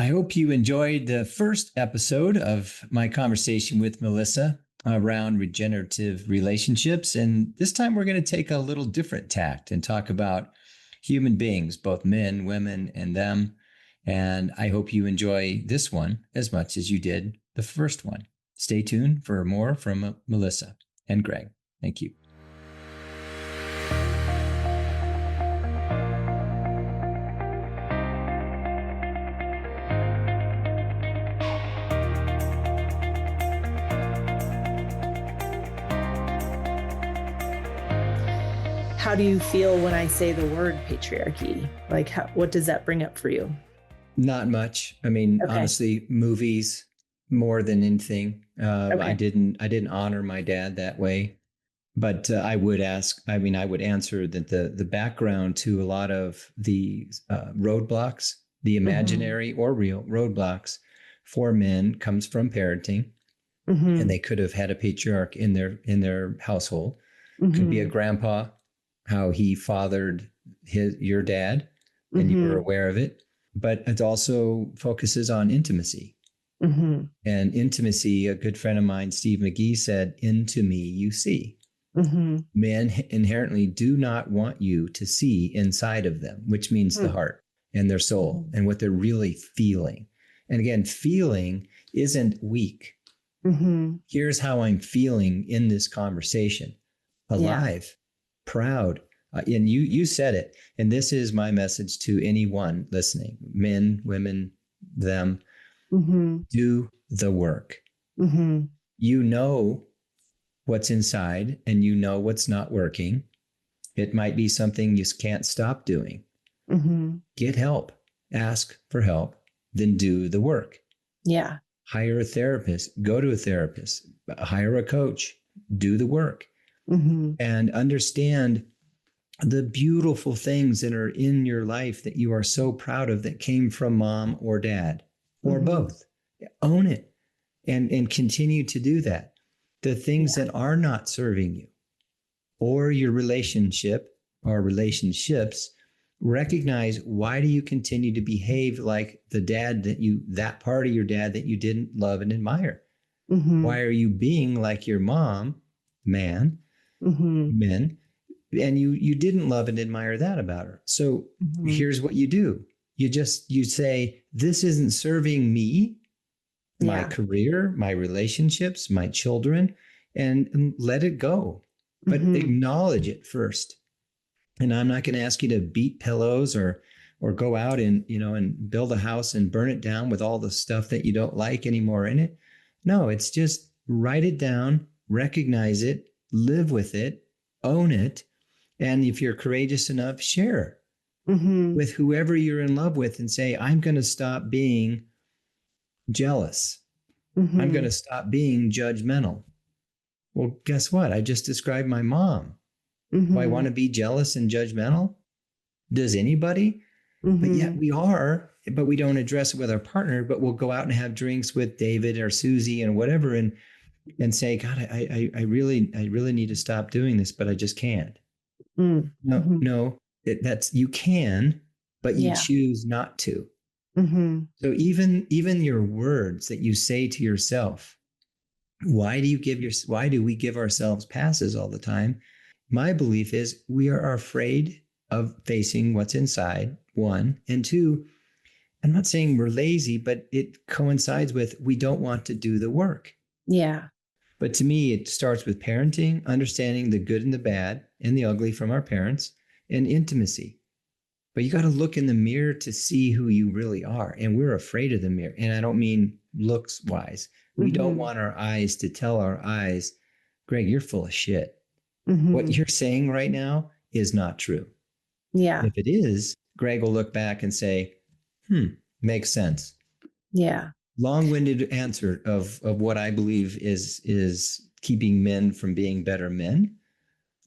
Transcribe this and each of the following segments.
I hope you enjoyed the first episode of my conversation with Melissa around regenerative relationships. And this time we're going to take a little different tact and talk about human beings, both men, women, and them. And I hope you enjoy this one as much as you did the first one. Stay tuned for more from Melissa and Greg. Thank you. How do you feel when I say the word patriarchy? Like, what does that bring up for you? Not much. I mean, honestly, movies more than anything. I didn't honor my dad that way, but I would answer that the background to a lot of the roadblocks, the imaginary or real roadblocks for men comes from parenting, and they could have had a patriarch in their household. Could be a grandpa, how he fathered your dad, and you were aware of it. But it also focuses on intimacy. And intimacy, a good friend of mine, Steve McGee, said, "Into me you see." Men inherently do not want you to see inside of them, which means the heart and their soul and what they're really feeling. And again, feeling isn't weak. Here's how I'm feeling in this conversation: alive, proud. And you said it. And this is my message to anyone listening, men, women, them. Do the work. You know what's inside and you know what's not working. It might be something you can't stop doing. Get help. Ask for help. Then do the work. Yeah. Hire a therapist. Go to a therapist. Hire a coach. Do the work. And understand the beautiful things that are in your life that you are so proud of that came from mom or dad or both. Own it and continue to do that. The things that are not serving you or your relationship or relationships, recognize, why do you continue to behave like the dad that part of your dad that you didn't love and admire? Why are you being like your mom, man, men, and you didn't love and admire that about her? So here's what you do. You say, this isn't serving me, my career, my relationships, my children, and let it go. But acknowledge it first. And I'm not going to ask you to beat pillows or go out and build a house and burn it down with all the stuff that you don't like anymore in it. No, it's just write it down, recognize it, live with it, own it. And if you're courageous enough, share with whoever you're in love with and say, I'm going to stop being jealous. I'm going to stop being judgmental. Well, guess what? I just described my mom. Do I want to be jealous and judgmental? Does anybody? But yet we are, but we don't address it with our partner, but we'll go out and have drinks with David or Susie and whatever and say, God, I really need to stop doing this, but I just can't. No, you can, but you choose not to. So even your words that you say to yourself, why do we give ourselves passes all the time? My belief is we are afraid of facing what's inside, one, and two, I'm not saying we're lazy, but it coincides with we don't want to do the work. Yeah. But to me, it starts with parenting, understanding the good and the bad and the ugly from our parents, and intimacy. But you got to look in the mirror to see who you really are. And we're afraid of the mirror. And I don't mean looks wise. We don't want our eyes to tell our eyes, Greg, you're full of shit. What you're saying right now is not true. Yeah. If it is, Greg will look back and say, makes sense. Yeah. Long-winded answer of what I believe is keeping men from being better men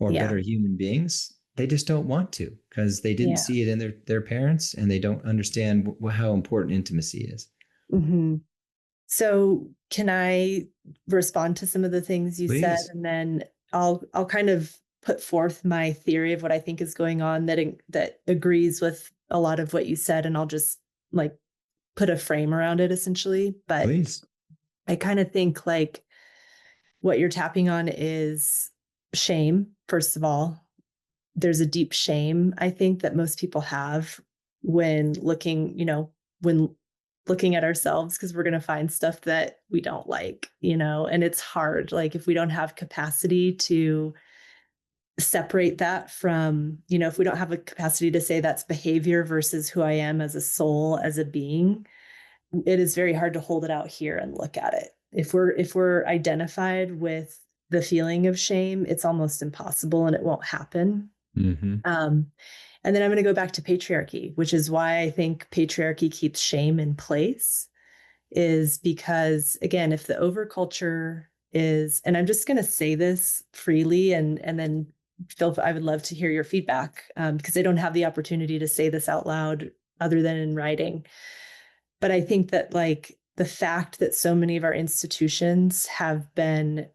or better human beings. They just don't want to because they didn't see it in their parents, and they don't understand how important intimacy is. So can I respond to some of the things you said, and then I'll kind of put forth my theory of what I think is going on that agrees with a lot of what you said, and I'll just put a frame around it essentially. But Please. I kind of think like what you're tapping on is shame. First of all, there's a deep shame, I think, that most people have when when looking at ourselves, because we're going to find stuff that we don't like, and it's hard. Like if we don't have capacity to separate that from, if we don't have a capacity to say that's behavior versus who I am as a soul, as a being, it is very hard to hold it out here and look at it. If we're identified with the feeling of shame, it's almost impossible and it won't happen. Mm-hmm. And then I'm going to go back to patriarchy, which is why I think patriarchy keeps shame in place, is because, again, if the overculture is, and I'm just going to say this freely and then Phil, I would love to hear your feedback, because I don't have the opportunity to say this out loud other than in writing. But I think that like the fact that so many of our institutions have been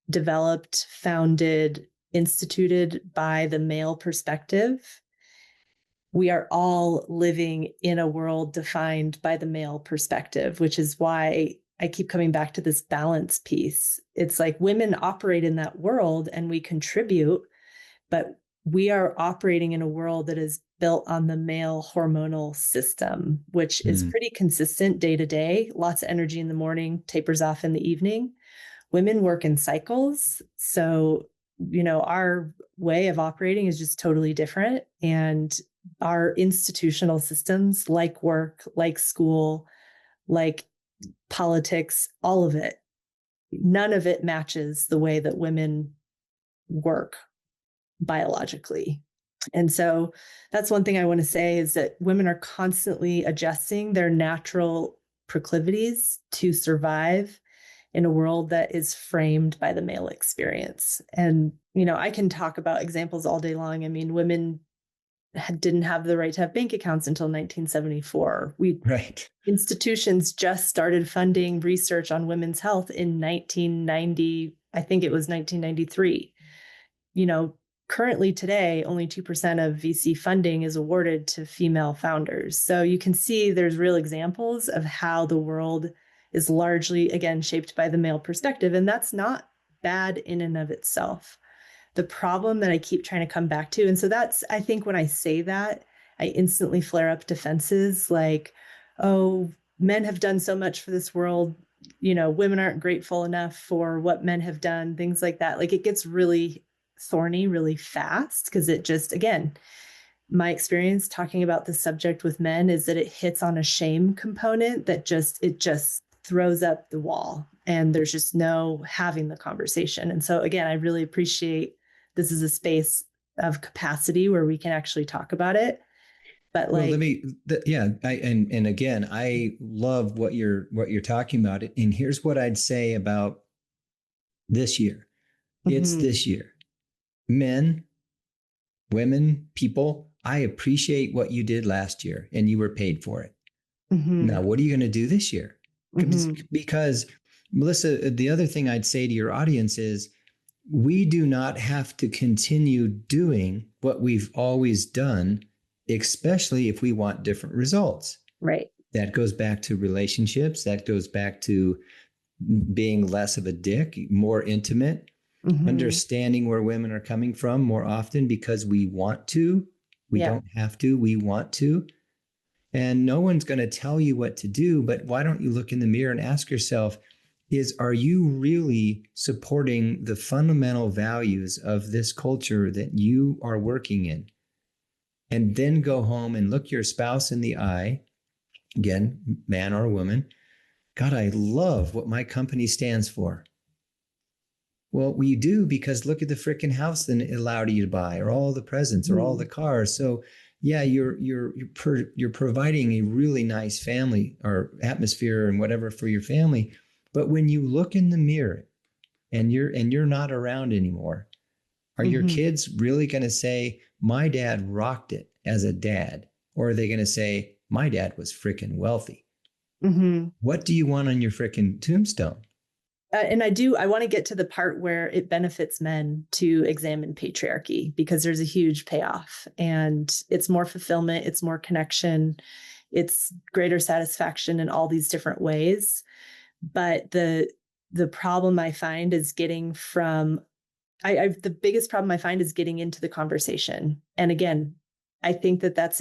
developed, founded, instituted by the male perspective, we are all living in a world defined by the male perspective, which is why I keep coming back to this balance piece. It's like women operate in that world and we contribute, but we are operating in a world that is built on the male hormonal system, which is pretty consistent day to day. Lots of energy in the morning, tapers off in the evening. Women work in cycles. So, our way of operating is just totally different. And our institutional systems, like work, like school, like politics, all of it, none of it matches the way that women work biologically. And so that's one thing I want to say, is that women are constantly adjusting their natural proclivities to survive in a world that is framed by the male experience. And, I can talk about examples all day long. I mean, women didn't have the right to have bank accounts until 1974. Right. Institutions just started funding research on women's health in 1990. I think it was 1993. Currently today, only 2% of VC funding is awarded to female founders. So you can see there's real examples of how the world is largely, again, shaped by the male perspective. And that's not bad in and of itself. The problem that I keep trying to come back to, and so that's, I think when I say that, I instantly flare up defenses like, oh, men have done so much for this world, women aren't grateful enough for what men have done, things like that. Like it gets really thorny really fast, because it just, again, my experience talking about this subject with men is that it hits on a shame component that it just throws up the wall, and there's just no having the conversation. And so again, I really appreciate this is a space of capacity where we can actually talk about it. But like, well, and again, I love what you're talking about. And here's what I'd say about this year. It's this year. Men, women, people, I appreciate what you did last year and you were paid for it. Now, what are you going to do this year? Because Melissa, the other thing I'd say to your audience is, we do not have to continue doing what we've always done, especially if we want different results. Right. That goes back to relationships. That goes back to being less of a dick, more intimate, understanding where women are coming from more often because we want to. We don't have to. We want to. And no one's going to tell you what to do, but why don't you look in the mirror and ask yourself, are you really supporting the fundamental values of this culture that you are working in? And then go home and look your spouse in the eye, again, man or woman. God, I love what my company stands for. Well, we do, because look at the freaking house that it allowed you to buy, or all the presents, or all the cars. So yeah, you're providing a really nice family or atmosphere and whatever for your family. But when you look in the mirror and you're not around anymore, are your kids really going to say, my dad rocked it as a dad? Or are they going to say, my dad was freaking wealthy? What do you want on your freaking tombstone? And I want to get to the part where it benefits men to examine patriarchy, because there's a huge payoff and it's more fulfillment. It's more connection. it's greater satisfaction in all these different ways. But the problem I find is getting from, the biggest problem I find is getting into the conversation. And again, I think that that's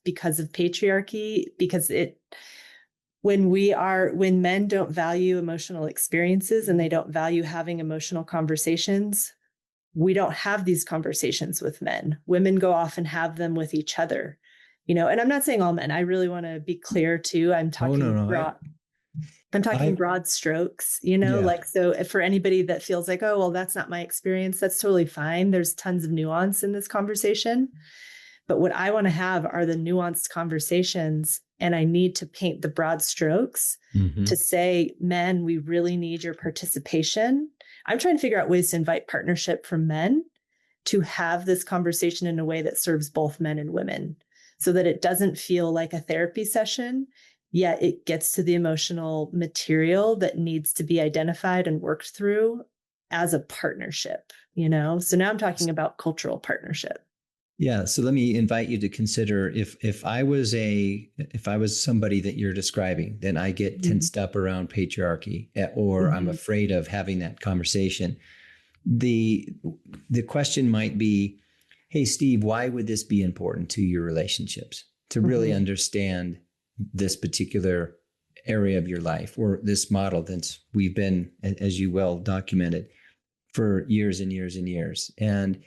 because of patriarchy, because when men don't value emotional experiences and they don't value having emotional conversations, we don't have these conversations with men. Women go off and have them with each other, and I'm not saying all men. I really want to be clear too. I'm Oh, talking no, broad. I'm talking I, broad strokes, yeah. so if for anybody that feels like, oh, well, that's not my experience, that's totally fine. There's tons of nuance in this conversation. But what I want to have are the nuanced conversations. And I need to paint the broad strokes Mm-hmm. to say, men, we really need your participation. I'm trying to figure out ways to invite partnership from men to have this conversation in a way that serves both men and women so that it doesn't feel like a therapy session, yet it gets to the emotional material that needs to be identified and worked through as a partnership, So now I'm talking about cultural partnership. Yeah. So let me invite you to consider if I was somebody that you're describing, then I get tensed up around patriarchy, or I'm afraid of having that conversation. The question might be, hey, Steve, why would this be important to your relationships? To really understand this particular area of your life, or this model that we've been, as you well documented, for years and years and years. And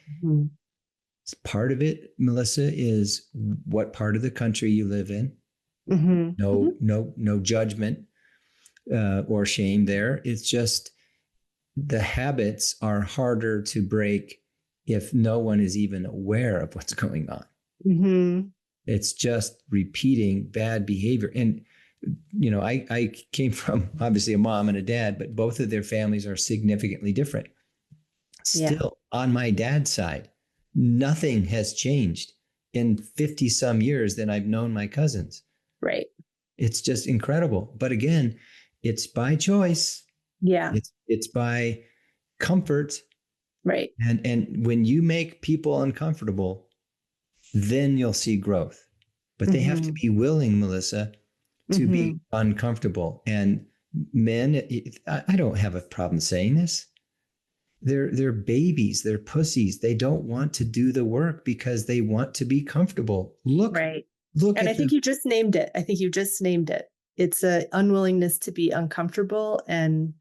part of it, Melissa, is what part of the country you live in. No judgment or shame there. It's just the habits are harder to break if no one is even aware of what's going on. It's just repeating bad behavior. And I came from obviously a mom and a dad, but both of their families are significantly different. Still, on my dad's side, nothing has changed in 50 some years that I've known my cousins. Right. It's just incredible. But again, it's by choice. Yeah. It's by comfort. Right. And when you make people uncomfortable, then you'll see growth. But they have to be willing, Melissa, to be uncomfortable. And men, I don't have a problem saying this. They're babies, they're pussies. They don't want to do the work because they want to be comfortable. Look And I at think you just named it. It's a unwillingness to be uncomfortable, and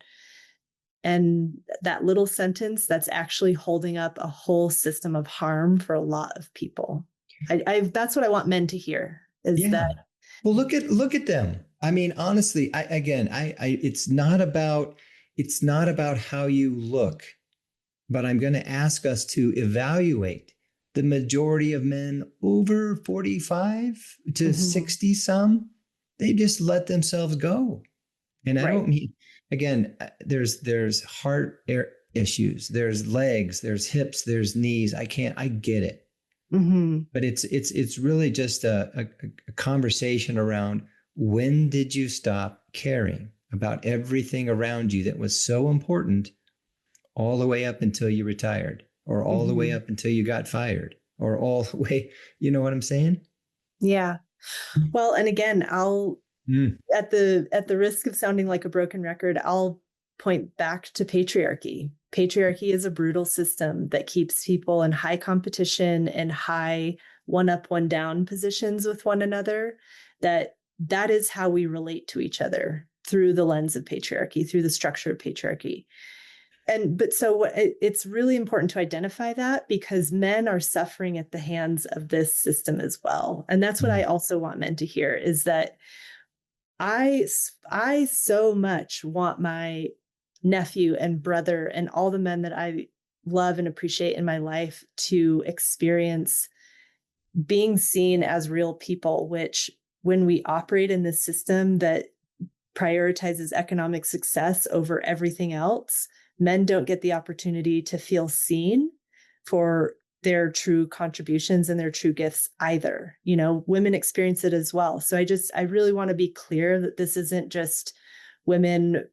that little sentence that's actually holding up a whole system of harm for a lot of people. That's what I want men to hear is that. Well, look at them. I mean, honestly, it's not about how you look, but I'm going to ask us to evaluate the majority of men over 45 to 60 some. They just let themselves go. And I don't mean, again, there's heart issues, there's legs, there's hips, there's knees. I get it. But it's really just a conversation around, when did you stop caring about everything around you that was so important, all the way up until you retired, or all the way up until you got fired, or all the way, you know what I'm saying? Yeah. Well, and again, I'll at the risk of sounding like a broken record, I'll point back to patriarchy. Patriarchy is a brutal system that keeps people in high competition and high one up, one down positions with one another. That is how we relate to each other, through the lens of patriarchy, through the structure of patriarchy. So it's really important to identify that, because men are suffering at the hands of this system as well. And that's what I also want men to hear, is that I so much want my nephew and brother and all the men that I love and appreciate in my life to experience being seen as real people, which, when we operate in this system that prioritizes economic success over everything else, men don't get the opportunity to feel seen for their true contributions and their true gifts either. Women experience it as well. So I really want to be clear that this isn't just women,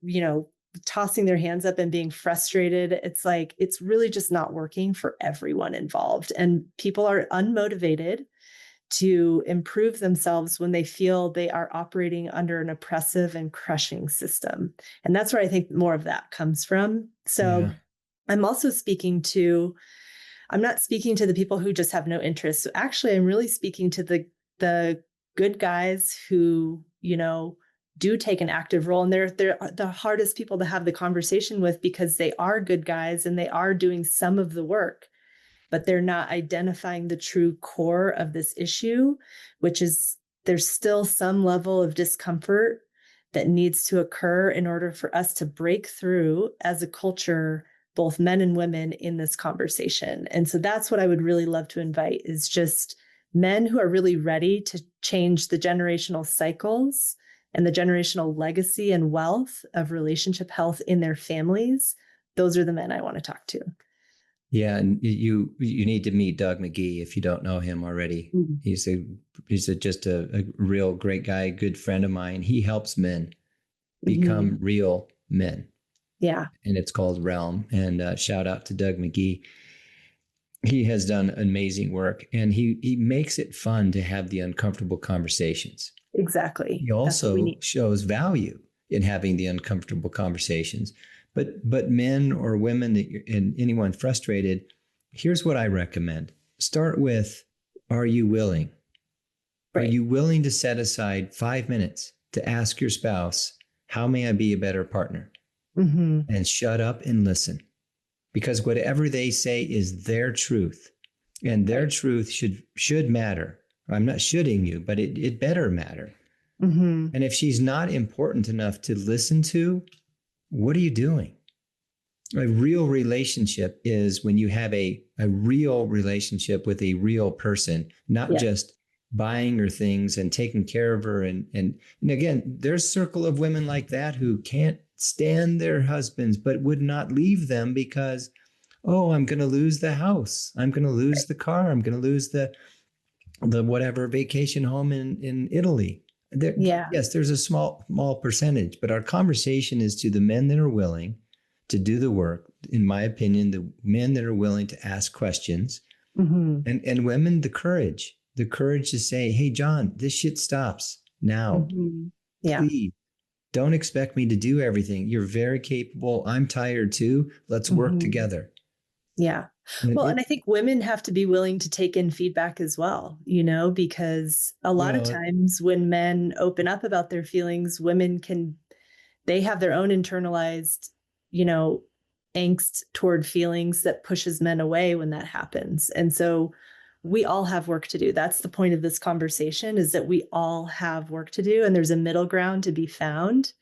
tossing their hands up and being frustrated. It's like, it's really just not working for everyone involved. And people are unmotivated. to improve themselves when they feel they are operating under an oppressive and crushing system. And that's where I think more of that comes from. So Yeah. I'm also I'm not speaking to the people who just have no interest. So actually, I'm really speaking to the good guys who, do take an active role. And they're the hardest people to have the conversation with because they are good guys and they are doing some of the work, but they're not identifying the true core of this issue, which is there's still some level of discomfort that needs to occur in order for us to break through as a culture, both men and women, in this conversation. And so that's what I would really love to invite, is just men who are really ready to change the generational cycles and the generational legacy and wealth of relationship health in their families. Those are the men I want to talk to. Yeah, and you need to meet Doug McGee if you don't know him already. Mm-hmm. He's just a real great guy, good friend of mine. He helps men become real men. Yeah. And it's called Realm. And shout out to Doug McGee. He has done amazing work, and he makes it fun to have the uncomfortable conversations. Exactly. He also shows value in having the uncomfortable conversations. But men or women and anyone frustrated, here's what I recommend. Start with, are you willing? Right. Are you willing to set aside 5 minutes to ask your spouse, how may I be a better partner? And shut up and listen. Because whatever they say is their truth, and their truth should matter. I'm not shoulding you, but it better matter. And if she's not important enough to listen to, what are you doing? A real relationship is when you have a real relationship with a real person, not just buying her things and taking care of her. And again, there's a circle of women like that who can't stand their husbands, but would not leave them because, oh, I'm going to lose the house. I'm going to lose the car. I'm going to lose the whatever vacation home in Italy. Yes, there's a small percentage, but our conversation is to the men that are willing to do the work. In my opinion, the men that are willing to ask questions, and women, the courage to say, hey, John, this shit stops now. Please don't expect me to do everything. You're very capable. I'm tired too. Let's work together. Yeah. Well, and I think women have to be willing to take in feedback as well, because a lot of times when men open up about their feelings, they have their own internalized, angst toward feelings that pushes men away when that happens. And so we all have work to do. That's the point of this conversation, is that we all have work to do, and there's a middle ground to be found.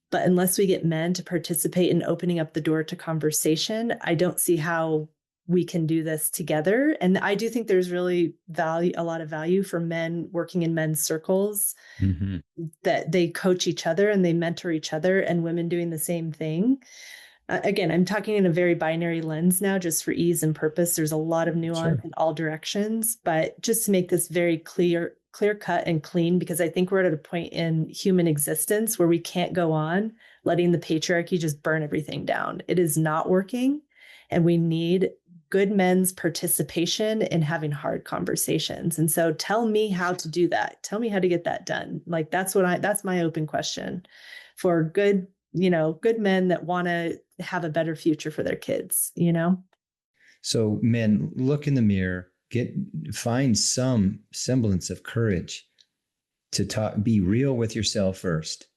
But unless we get men to participate in opening up the door to conversation, I don't see how we can do this together. And I do think there's really a lot of value for men working in men's circles, that they coach each other and they mentor each other, and women doing the same thing. Again, I'm talking in a very binary lens now, just for ease and purpose. There's a lot of nuance in all directions, but just to make this very clear cut and clean, because I think we're at a point in human existence where we can't go on letting the patriarchy just burn everything down. It is not working, and we need good men's participation in having hard conversations. And so tell me how to do that. Tell me how to get that done. Like, that's my open question for good men that want to have a better future for their kids, So men, look in the mirror, find some semblance of courage to be real with yourself first,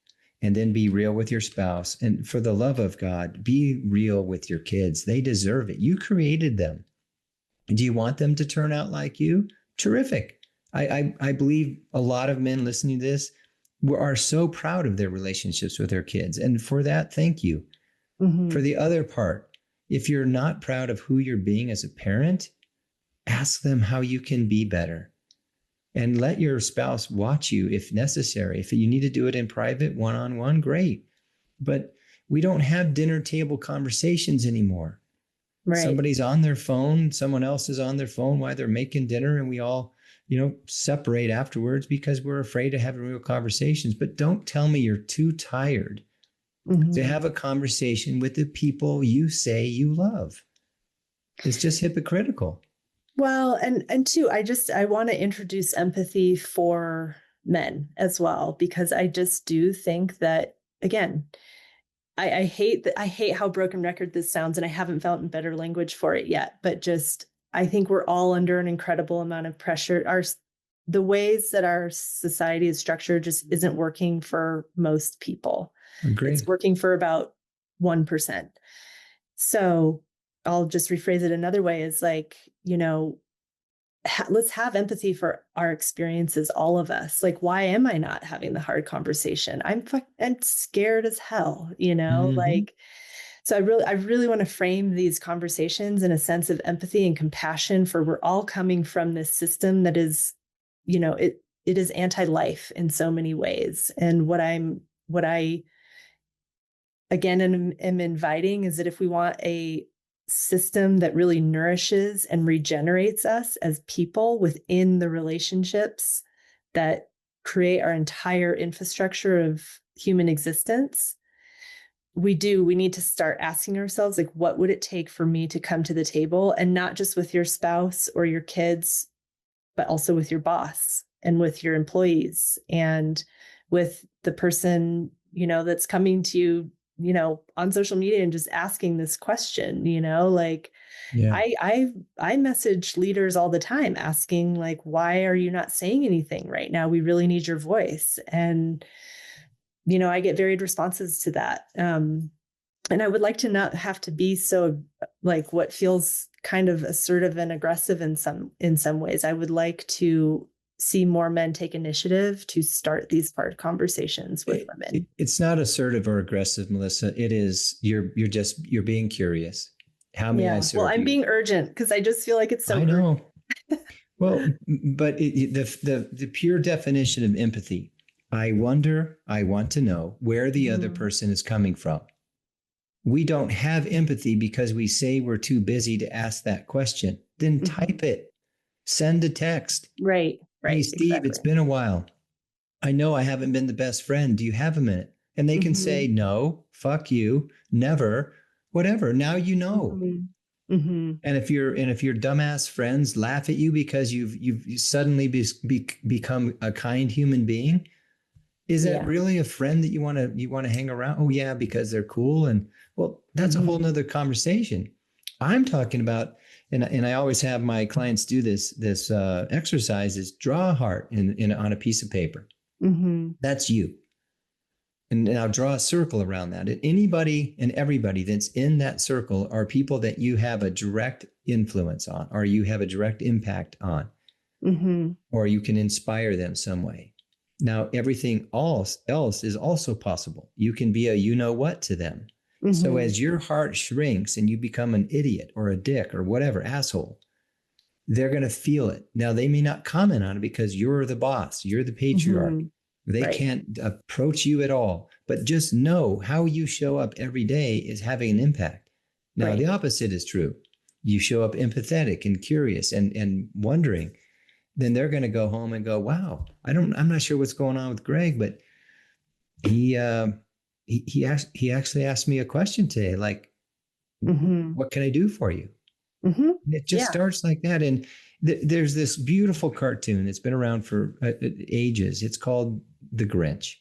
and then be real with your spouse. And for the love of God, be real with your kids. They deserve it. You created them. Do you want them to turn out like you? Terrific. I believe a lot of men listening to this are so proud of their relationships with their kids. And for that, thank you. For the other part, if you're not proud of who you're being as a parent, ask them how you can be better. And let your spouse watch you if necessary. If you need to do it in private, one-on-one, great. But we don't have dinner table conversations anymore. Right. Somebody's on their phone, someone else is on their phone while they're making dinner, and we all, separate afterwards because we're afraid of having real conversations. But don't tell me you're too tired to have a conversation with the people you say you love. It's just hypocritical. Well, and two, I want to introduce empathy for men as well, because I just do think that, again, I hate that, I hate how broken record this sounds, and I haven't found better language for it yet, but just I think we're all under an incredible amount of pressure. The ways that our society is structured just isn't working for most people. It's Agree. working for about 1%. So I'll just rephrase it another way, is like, let's have empathy for our experiences, all of us. Like, why am I not having the hard conversation? I'm scared as hell, Hmm. like, so I really want to frame these conversations in a sense of empathy and compassion, for we're all coming from this system that is, it is anti-life in so many ways. And what I again am inviting is that if we want a system that really nourishes and regenerates us as people within the relationships that create our entire infrastructure of human existence, we need to start asking ourselves, like, what would it take for me to come to the table, and not just with your spouse or your kids, but also with your boss and with your employees and with the person, that's coming to you, on social media and just asking this question, like, Yeah. I message leaders all the time asking, like, why are you not saying anything right now? We really need your voice. And, I get varied responses to that. And I would like to not have to be so, like, what feels kind of assertive and aggressive in some ways. I would like to see more men take initiative to start these hard conversations with women. It's not assertive or aggressive, Melissa. It is you're being curious. How may I Yeah. Well, serve I'm you? being urgent because I just feel like it's so I urgent. know. Well, but the pure definition of empathy, I wonder, I want to know where the other Mhm. person is coming from. We don't have empathy because we say we're too busy to ask that question. Then Mhm. type it, send a text. Right. Hey, Right. Steve, it's Exactly. been a while. I know I haven't been the best friend. Do you have a minute? And they can say, Mhm. no, fuck you, never, whatever. Now you know. Mhm. Mhm. And if your dumbass friends laugh at you because you've suddenly become a kind human being, is that Yeah. really a friend that you want to hang around? Oh yeah, because they're cool. And well, that's a whole Mhm. nother conversation. I'm talking about, and I always have my clients do this exercise, is draw a heart in on a piece of paper. Mhm. That's you. And now draw a circle around that. And anybody and everybody that's in that circle are people that you have a direct influence on, or you have a direct impact on, Mhm. or you can inspire them some way. Now, everything else is also possible. You can be a you know what to them. So Mhm. as your heart shrinks and you become an idiot or a dick or whatever, asshole, they're going to feel it. Now, they may not comment on it because you're the boss, you're the patriarch. Mhm. They Right. can't approach you at all. But just know how you show up every day is having an impact. Now, the Right. opposite is true. You show up empathetic and curious and wondering, then they're going to go home and go, wow, I'm not sure what's going on with Greg, but he, uh, he actually asked me a question today, like, Mhm. what can I do for you? Mhm. And it just Yeah. starts like that. And there's this beautiful cartoon that's been around for ages. It's called The Grinch.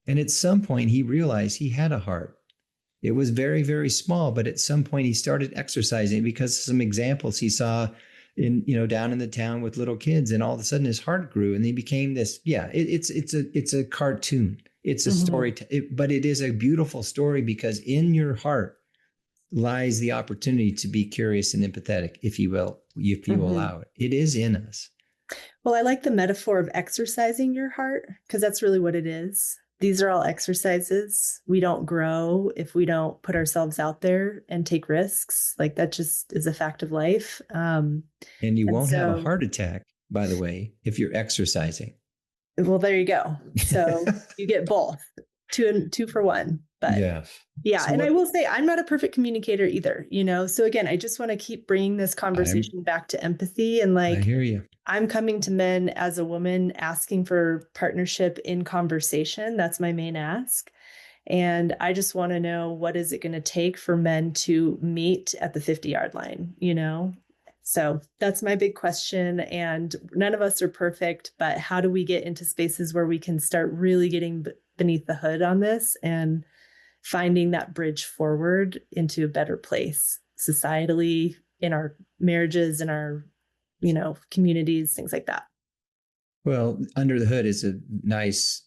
And at some point, he realized he had a heart. It was very, very small, but at some point, he started exercising because of some examples he saw down in the town with little kids, and all of a sudden, his heart grew, and he became this. Yeah, it's a cartoon. It's a story, Mhm. but it is a beautiful story because in your heart lies the opportunity to be curious and empathetic, if you will, if you Mhm. allow it. It is in us. Well, I like the metaphor of exercising your heart, because that's really what it is. These are all exercises. We don't grow if we don't put ourselves out there and take risks. Like, that just is a fact of life. And you And won't have a so, heart attack, by the way, if you're exercising. well, there you go. So you get both, two for one. But Yeah. yeah, So and I what will say I'm not a perfect communicator either. So again, I just want to keep bringing this I'm conversation back to empathy, and, I like, hear you. I'm coming to men as a woman asking for partnership in conversation. That's my main ask. And I just want to know, what is it going to take for men to meet at the 50-yard line? So that's my big question. And none of us are perfect, but how do we get into spaces where we can start really getting beneath the hood on this and finding that bridge forward into a better place societally, in our marriages, in our, communities, things like that. Well, under the hood is a nice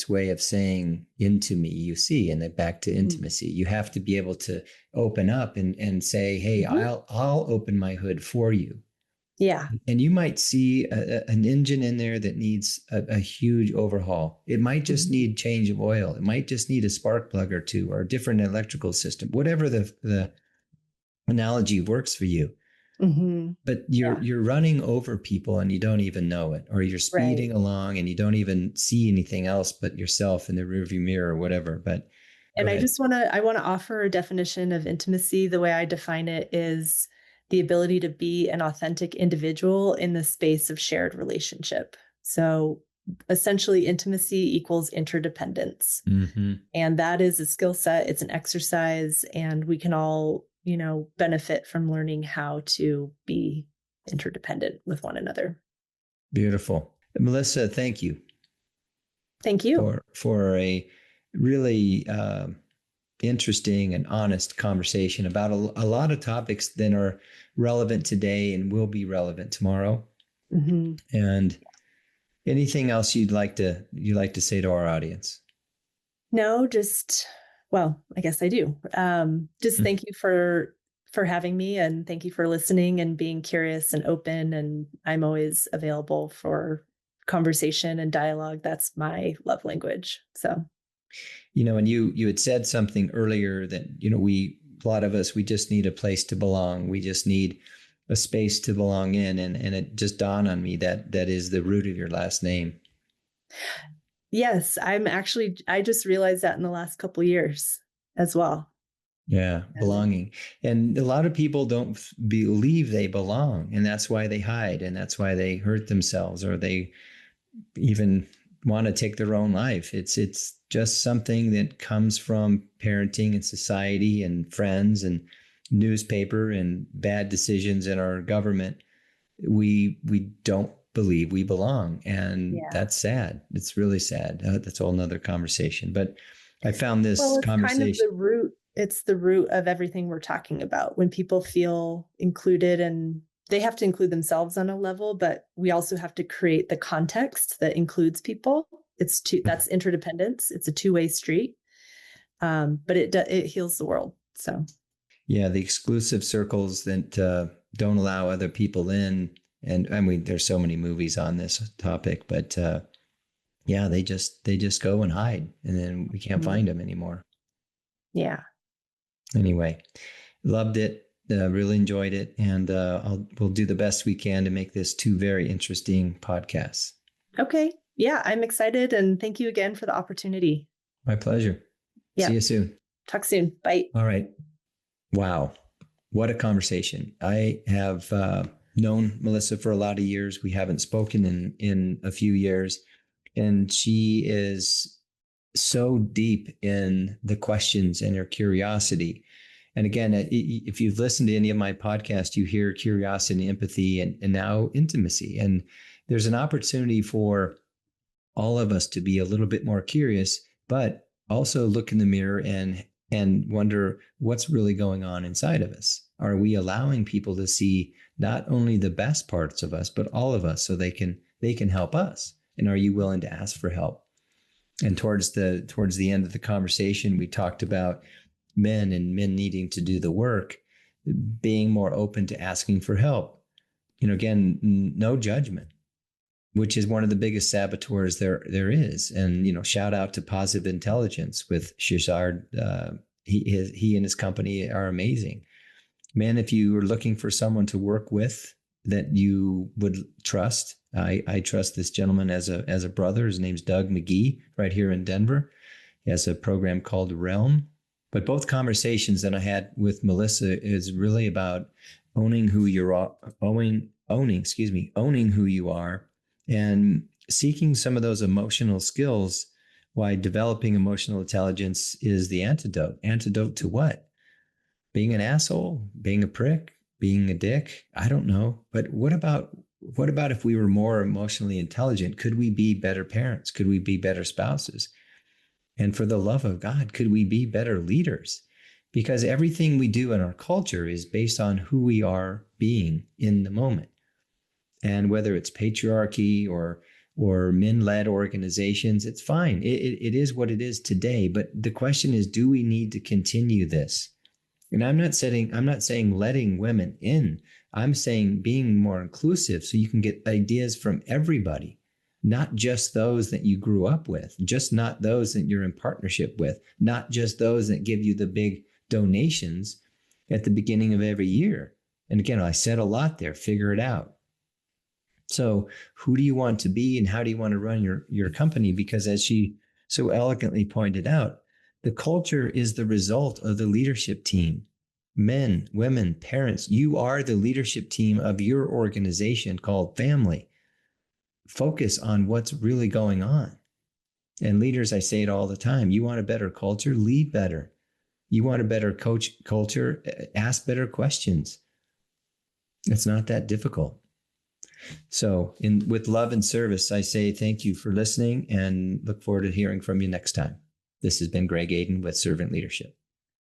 way of saying into me, you see, and then back to intimacy. You have to be able to open up and say, hey, I'll open my hood for you. Yeah. And you might see an engine in there that needs a huge overhaul. It might just need change of oil. It might just need a spark plug or two, or a different electrical system, whatever the analogy works for you. But you're running over people and you don't even know it, or you're speeding along and you don't even see anything else but yourself in the rearview mirror or whatever. But and I want to offer a definition of intimacy. The way I define it is the ability to be an authentic individual in the space of shared relationship. So essentially, intimacy equals interdependence. And that is a skill set. It's an exercise, and we can all, benefit from learning how to be interdependent with one another. Beautiful. Melissa, thank you. Thank you. For a really interesting and honest conversation about a lot of topics that are relevant today and will be relevant tomorrow. And anything else you'd like to say to our audience? No, I guess I do. Just thank you for having me, and thank you for listening and being curious and open. And I'm always available for conversation and dialogue. That's my love language. So, and you had said something earlier that, a lot of us, we just need a place to belong. We just need a space to belong in. And it just dawned on me that is the root of your last name. Yes, I just realized that in the last couple of years as well. Yeah, belonging. And a lot of people don't believe they belong, and that's why they hide, and that's why they hurt themselves, or they even want to take their own life. It's just something that comes from parenting and society and friends and newspaper and bad decisions in our government. We don't believe we belong, and that's sad. It's really sad. That's a whole nother conversation. But I found this conversation. Kind of the root. It's the root of everything we're talking about. When people feel included, and they have to include themselves on a level, but we also have to create the context that includes people. That's interdependence. It's a two-way street. But it heals the world. So. Yeah, the exclusive circles that don't allow other people in. And I mean, there's so many movies on this topic, but they just go and hide, and then we can't find them anymore. Yeah. Anyway, loved it. Really enjoyed it. And we'll do the best we can to make this 2 very interesting podcasts. Okay. Yeah, I'm excited. And thank you again for the opportunity. My pleasure. Yeah. See you soon. Talk soon. Bye. All right. Wow. What a conversation. I have known Melissa for a lot of years. We haven't spoken in a few years. And she is so deep in the questions and her curiosity. And again, if you've listened to any of my podcasts, you hear curiosity, empathy, and now intimacy. And there's an opportunity for all of us to be a little bit more curious, but also look in the mirror and wonder what's really going on inside of us. Are we allowing people to see not only the best parts of us, but all of us, so they can help us? And are you willing to ask for help? And towards the end of the conversation, we talked about men needing to do the work, being more open to asking for help. Again, no judgment, which is one of the biggest saboteurs there is. And, shout out to Positive Intelligence with Shizard. He and his company are amazing. Man, if you are looking for someone to work with that you would trust, I trust this gentleman as a brother. His name's Doug McGee, right here in Denver. He has a program called Realm. But both conversations that I had with Melissa is really about owning who you are, owning who you are, and seeking some of those emotional skills. Why developing emotional intelligence is the antidote. Antidote to what? Being an asshole, being a prick, Being a dick? I don't know. But what about if we were more emotionally intelligent? Could we be better parents? Could we be better spouses? And for the love of God, could we be better leaders? Because everything we do in our culture is based on who we are being in the moment. And whether it's patriarchy or men-led organizations, it's fine. It is what it is today. But the question is, do we need to continue this? And I'm not saying letting women in. I'm saying being more inclusive so you can get ideas from everybody, not just those that you grew up with, just not those that you're in partnership with, not just those that give you the big donations at the beginning of every year. And again, I said a lot there, figure it out. So who do you want to be and how do you want to run your company? Because as she so eloquently pointed out, the culture is the result of the leadership team. Men, women, parents, you are the leadership team of your organization called family. Focus on what's really going on. And leaders, I say it all the time, you want a better culture, lead better. You want a better culture, ask better questions. It's not that difficult. So with love and service, I say thank you for listening and look forward to hearing from you next time. This has been Greg Aden with Servant Leadership.